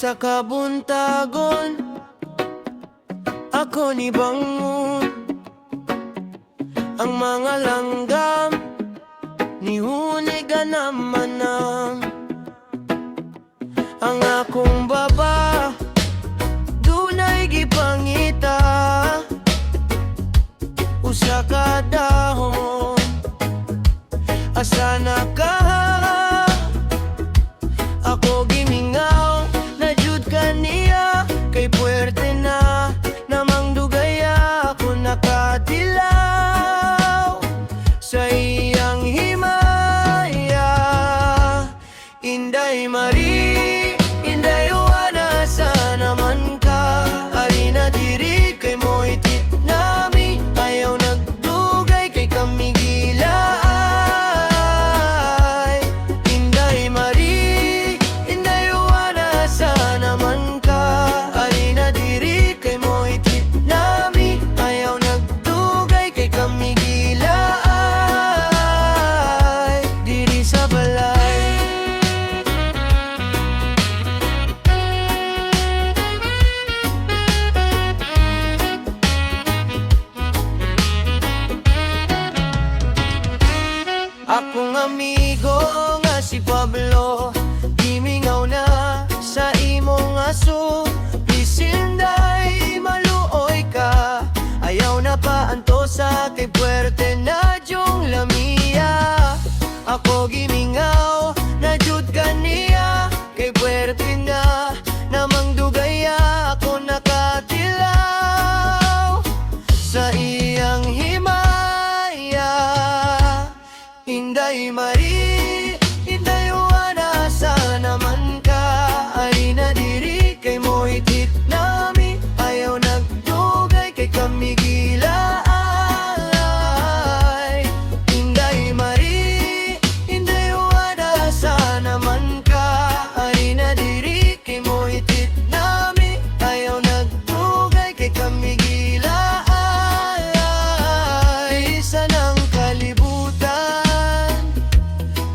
Sa kabuntagon ako ni bangon, ang mga langgam ni huniga naman ang akong baba dunay gipangita usa ka dahon asa na ka ako gimingaw na jud kaniya kay puwerte na namang dugaya ako nakatilaw sa iyang himaya. Inday Mari, Inday Juana, sana man ka ari na diri kay mo'y titnami ayaw nagdugay kay kami gilaay. Inday Mari, Inday Juana, sana man ka ari na diri kay mo'y titnami ayaw nagdugay kay kami gilaay diri sa balay. Akong amigo nga si Pablo gimingaw na sa imong aso. Bisinday maluoy ka ayaw na paantosa kay puwerte na jong lamia. Ako gimingaw na jud kaniya kay puwerte na namang dugaya ako nakatilaw sa iyang himaya. Inday Mari, Inday Juana, sana man ka ari na diri kay mo'y titnami ayaw nagdugay kay kami gilaay. Inday Mari, Inday Juana, sana man ka ari na diri kay mo'y titnami ayaw nagdugay kay kami gilaay. Isa ng kalibutan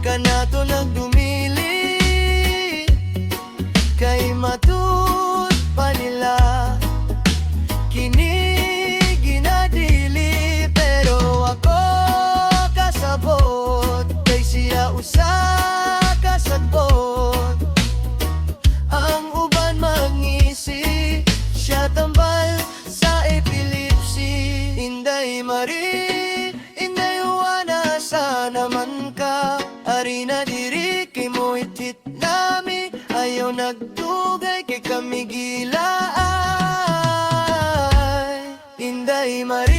kanato nagdumili kay matud pa nila kini ginadili pero ako kasabot kay siya usa kasagbot. Ang uban mangisi siya tambal sa epilepsy. Inday Mari, Inday Juana, sana man ka ari na diri kay mo'y titnami ayaw nagdugay kay kami gilaay. Inday Mari.